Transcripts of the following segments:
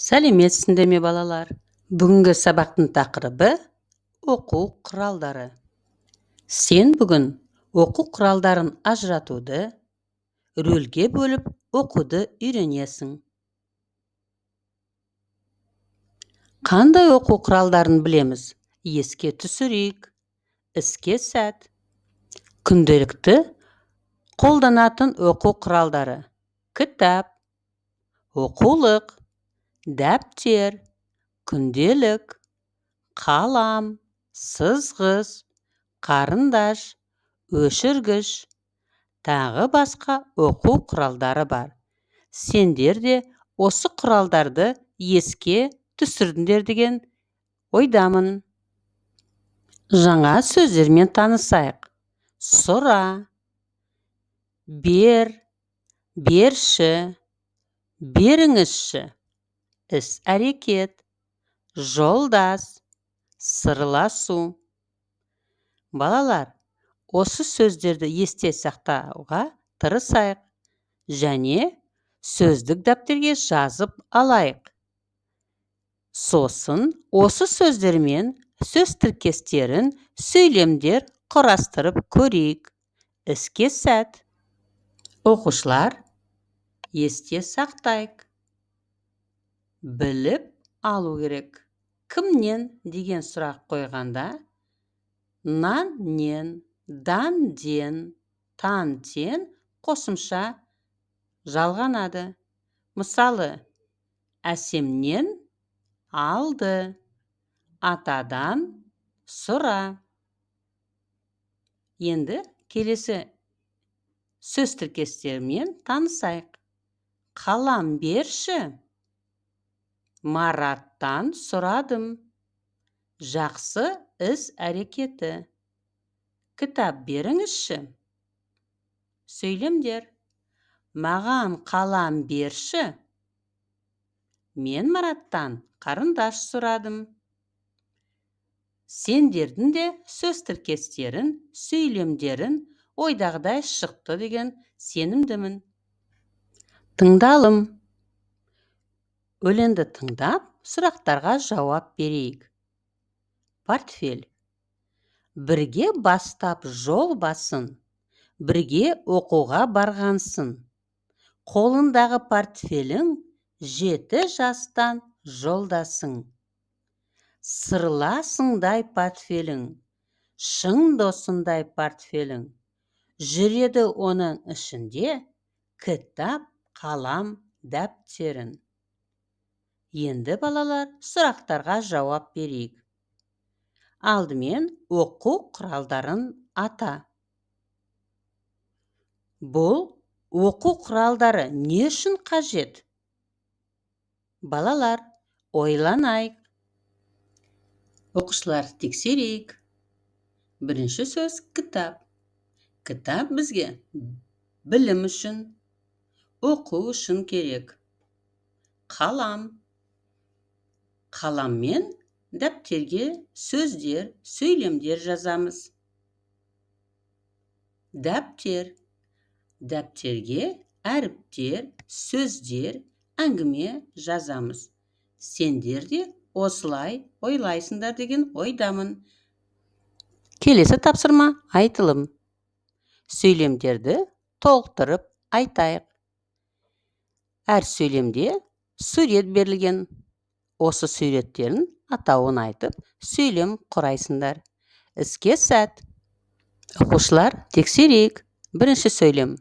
Сәлеметсіңдер ме балалар? Бүгінгі сабақтың тақырыбы оқу құралдары. Сен бүгін оқу құралдарын ажыратуды, рөлге бөліп оқуды үйренесің. Қандай оқу құралдарын білеміз? Еске түсірейік. Іске сәт. Күнделікті қолданатын оқу құралдары: кітап, оқулық, дәптер, күнделік, қалам, сызғыш, қарындаш, өшіргіш, тағы басқа оқу құралдары бар. Сендер де осы құралдарды еске түсірдіңдер деген ойдамын. Жаңа сөздермен танысайық. Сұра, бер, берші, беріңізші, іс-әрекет, жолдас, сырласу. Балалар, осы сөздерді есте сақтауға тырысайық және сөздік дәптерге жазып алайық. Сосын осы сөздермен сөз тіркестерін сөйлемдер құрастырып көрейік. Іске сәт. Оқушылар, есте сақтайық. Біліп алу керек. Кімнен деген сұрақ қойғанда, наннен, данден, тантен қосымша жалғанады. Мысалы, Әсемнен алды, атадан сұра. Енді келесі сөз тіркестерімен танысайық. Қалам берші, Мараттан сұрадым. Жақсы іс-әрекеті. Кітап беріңізші. Сөйлемдер. Маған қалам берші. Мен Мараттан қарындаш сұрадым. Сендердің де сөз тіркестерін, сөйлемдерін ойдағыдай шықты деген сенімдімін. Тыңдалым. Өлеңді тыңдап, сұрақтарға жауап берейік. Портфель. Бірге бастап жол басын, бірге оқуға барғансын. Қолындағы портфелің 7 жастан жолдасың. Сырласыңдай портфелің, шын досындай портфелің. Жүреді оның ішінде кітап, қалам, дәптерін. Енді балалар, сұрақтарға жауап берейік. Алдымен оқу құралдарын ата. Бұл оқу құралдары не үшін қажет? Балалар, ойланайық. Оқушылар, тексерейік. Бірінші сөз кітап. Кітап бізге білім үшін, оқу үшін керек. Қалам. Қаламмен дәптерге сөздер, сөйлемдер жазамыз. Дәптер. Дәптерге әріптер, сөздер, әңгіме жазамыз. Сендер де осылай ойлайсыңдар деген ойдамын. Келесі тапсырма айтылым. Сөйлемдерді толықтырып айтайық. Әр сөйлемде сурет берілген. Осы суреттерін атауын айтып, сөйлем құрайсыңдар. Іске сәт. Оқушылар, тексерейік. Бірінші сөйлем.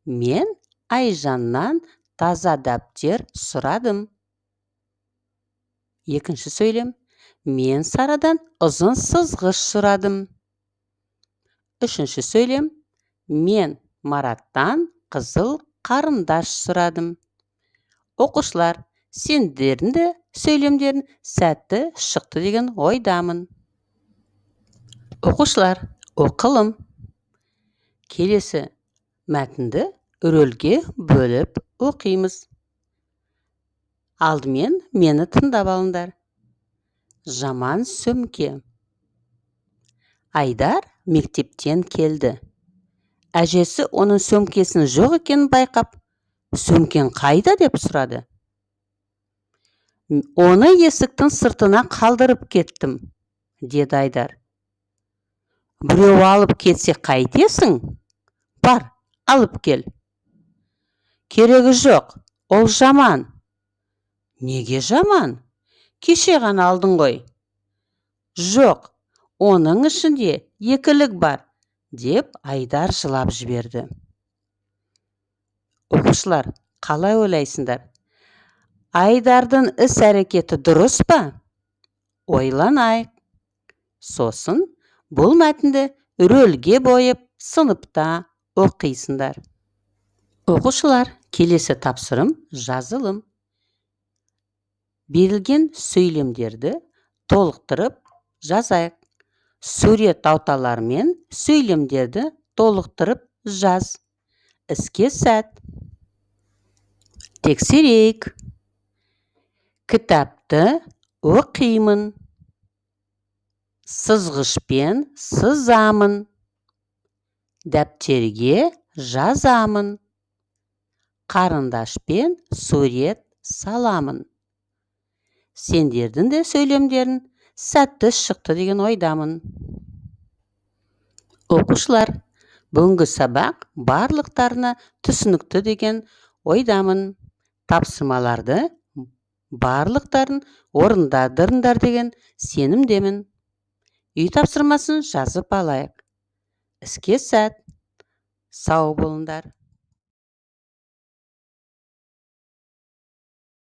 Мен Айжаннан таза дәптер сұрадым. Екінші сөйлем. Мен Сарадан ұзын сызғыш сұрадым. Үшінші сөйлем. Мен Мараттан қызыл қарындаш сұрадым. Оқушылар, сендердің де сөйлемдерін сәтті шықты деген ойдамын. Оқушылар, оқылым. Келесі мәтінді рөлге бөліп оқимыз. Алдымен мені тыңдап алыңдар. Жаман сөмке. Айдар мектептен келді. Әжесі оның сөмкесінің жоқ екенін байқап, сөмкен қайда деп сұрады. Оны есіктің сыртына қалдырып кеттім, деді Айдар. Біреу алып кетсе қайтесің? Бар, алып кел. Керегі жоқ, ол жаман. Неге жаман? Кеше ғана алдың ғой. Жоқ, оның ішінде екілік бар, деп Айдар жылап жіберді. Оқушылар, қалай ойлайсыңдар? Айдардың іс-әрекеті дұрыс па? Ойланайық. Сосын бұл мәтінді рөлге бойып сыныпта оқисыңдар. Оқушылар, келесі тапсырым жазылым. Берілген сөйлемдерді толықтырып жазайық. Сурет ауталарымен сөйлемдерді толықтырып жаз. Іске сәт. Тексерейік. Кітапты оқимын. Сызғышпен сызамын. Дәптерге жазамын. Қарындашпен сурет саламын. Сендердің де сөйлемдерін сәтті шықты деген ойдамын. Оқушылар, бүгінгі сабақ барлықтарына түсінікті деген ойдамын. Тапсырмаларды барлықтарын орындадыңдар деген сенімдемін. Үй тапсырмасын жазып алайық. Іске сәт. Сау болыңдар.